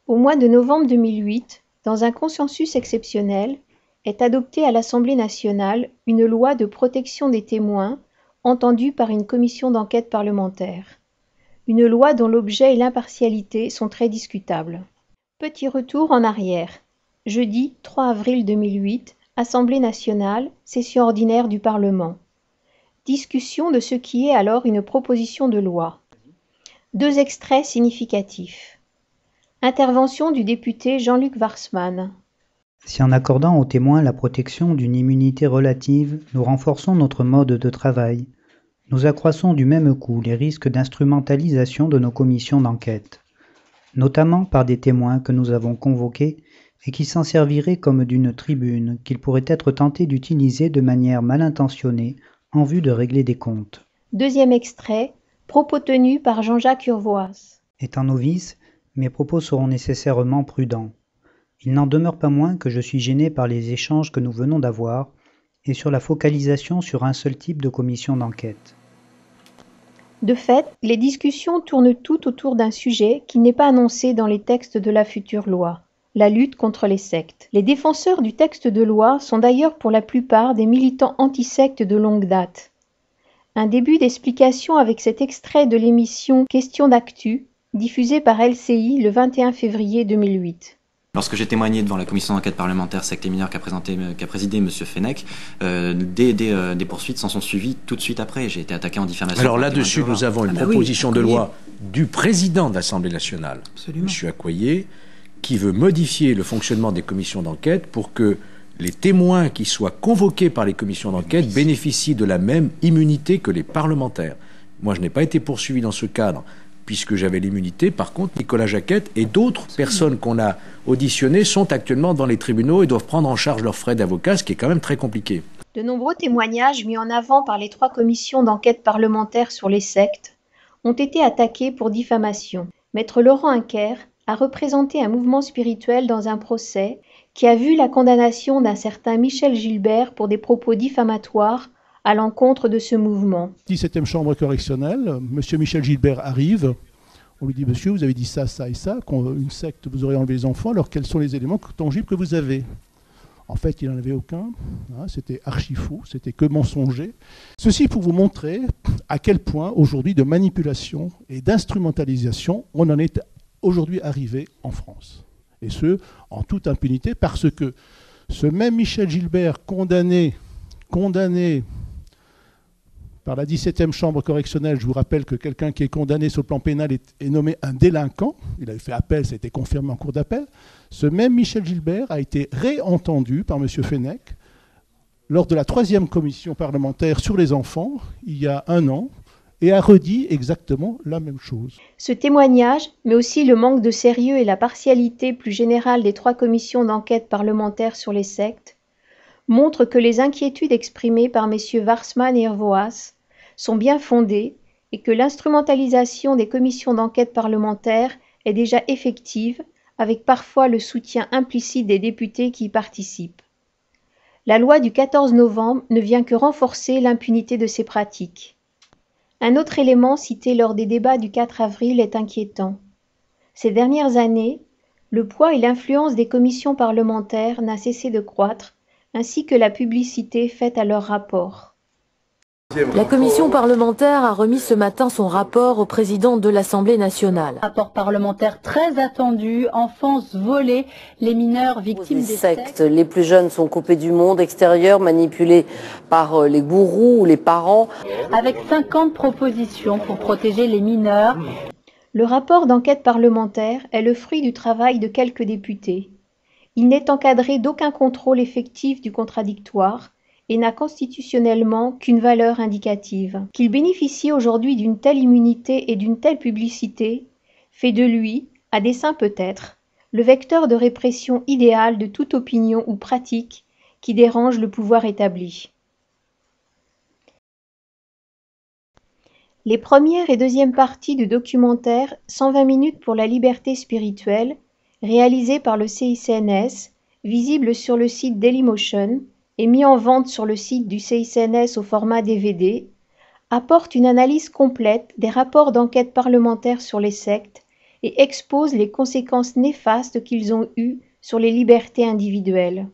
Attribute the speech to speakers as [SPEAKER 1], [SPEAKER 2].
[SPEAKER 1] Au mois de novembre 2008, dans un consensus exceptionnel, est adoptée à l'Assemblée nationale une loi de protection des témoins entendus par une commission d'enquête parlementaire. Une loi dont l'objet et l'impartialité sont très discutables. Petit retour en arrière. Jeudi 3 avril 2008, Assemblée nationale, session ordinaire du Parlement. Discussion de ce qui est alors une proposition de loi. 2 extraits significatifs. Intervention du député Jean-Luc Warsmann.
[SPEAKER 2] Si en accordant aux témoins la protection d'une immunité relative, nous renforçons notre mode de travail, nous accroissons du même coup les risques d'instrumentalisation de nos commissions d'enquête, notamment par des témoins que nous avons convoqués et qui s'en serviraient comme d'une tribune qu'ils pourraient être tentés d'utiliser de manière mal intentionnée en vue de régler des comptes.
[SPEAKER 1] Deuxième extrait, propos tenus par Jean-Jacques Urvoas.
[SPEAKER 2] Étant novice, mes propos seront nécessairement prudents. Il n'en demeure pas moins que je suis gêné par les échanges que nous venons d'avoir et sur la focalisation sur un seul type de commission d'enquête.
[SPEAKER 1] De fait, les discussions tournent toutes autour d'un sujet qui n'est pas annoncé dans les textes de la future loi, la lutte contre les sectes. Les défenseurs du texte de loi sont d'ailleurs pour la plupart des militants anti-sectes de longue date. Un début d'explication avec cet extrait de l'émission Question d'actu, diffusée par LCI le 21 février 2008.
[SPEAKER 3] Lorsque j'ai témoigné devant la commission d'enquête parlementaire secte et mineurs qu'a présidé M. Fenech, des poursuites s'en sont suivies tout de suite après. J'ai été attaqué en diffamation.
[SPEAKER 4] Alors là-dessus, nous avons une proposition de loi du président de l'Assemblée nationale, M. Accoyer, qui veut modifier le fonctionnement des commissions d'enquête pour que les témoins qui soient convoqués par les commissions d'enquête bénéficient de la même immunité que les parlementaires. Moi, je n'ai pas été poursuivi dans ce cadre, puisque j'avais l'immunité. Par contre, Nicolas Jaquette et d'autres personnes qu'on a auditionnées sont actuellement dans les tribunaux et doivent prendre en charge leurs frais d'avocat, ce qui est quand même très compliqué.
[SPEAKER 1] De nombreux témoignages mis en avant par les 3 commissions d'enquête parlementaire sur les sectes ont été attaqués pour diffamation. Maître Laurent Inquer a représenté un mouvement spirituel dans un procès qui a vu la condamnation d'un certain Michel Gilbert pour des propos diffamatoires à l'encontre de ce mouvement.
[SPEAKER 5] 17e chambre correctionnelle, M. Michel Gilbert arrive. On lui dit, monsieur, vous avez dit ça, ça et ça, une secte, vous aurez enlevé les enfants, alors quels sont les éléments tangibles que vous avez? En fait, il n'en avait aucun, c'était archi faux, c'était que mensonger. Ceci pour vous montrer à quel point, aujourd'hui, de manipulation et d'instrumentalisation, on en est aujourd'hui arrivé en France. Et ce, en toute impunité, parce que ce même Michel Gilbert, condamné par la 17e chambre correctionnelle, je vous rappelle que quelqu'un qui est condamné sur le plan pénal est nommé un délinquant. Il avait fait appel, ça a été confirmé en cour d'appel. Ce même Michel Gilbert a été réentendu par M. Fenech lors de la 3e commission parlementaire sur les enfants, il y a 1 an, et a redit exactement la même chose.
[SPEAKER 1] Ce témoignage, mais aussi le manque de sérieux et la partialité plus générale des 3 commissions d'enquête parlementaire sur les sectes, montrent que les inquiétudes exprimées par messieurs Warsmann et Urvoas sont bien fondées et que l'instrumentalisation des commissions d'enquête parlementaire est déjà effective, avec parfois le soutien implicite des députés qui y participent. La loi du 14 novembre ne vient que renforcer l'impunité de ces pratiques. Un autre élément cité lors des débats du 4 avril est inquiétant. Ces dernières années, le poids et l'influence des commissions parlementaires n'a cessé de croître, ainsi que la publicité faite à leur rapport.
[SPEAKER 6] La commission parlementaire a remis ce matin son rapport au président de l'Assemblée nationale.
[SPEAKER 7] Rapport parlementaire très attendu, enfance volée, les mineurs victimes des sectes.
[SPEAKER 8] Les plus jeunes sont coupés du monde extérieur, manipulés par les gourous ou les parents.
[SPEAKER 7] Avec 50 propositions pour protéger les mineurs.
[SPEAKER 1] Le rapport d'enquête parlementaire est le fruit du travail de quelques députés. Il n'est encadré d'aucun contrôle effectif du contradictoire et n'a constitutionnellement qu'une valeur indicative. Qu'il bénéficie aujourd'hui d'une telle immunité et d'une telle publicité fait de lui, à dessein peut-être, le vecteur de répression idéal de toute opinion ou pratique qui dérange le pouvoir établi. Les premières et deuxièmes parties du documentaire 120 minutes pour la liberté spirituelle, réalisé par le CICNS, visible sur le site Dailymotion et mis en vente sur le site du CICNS au format DVD, apporte une analyse complète des rapports d'enquête parlementaire sur les sectes et exposent les conséquences néfastes qu'ils ont eues sur les libertés individuelles.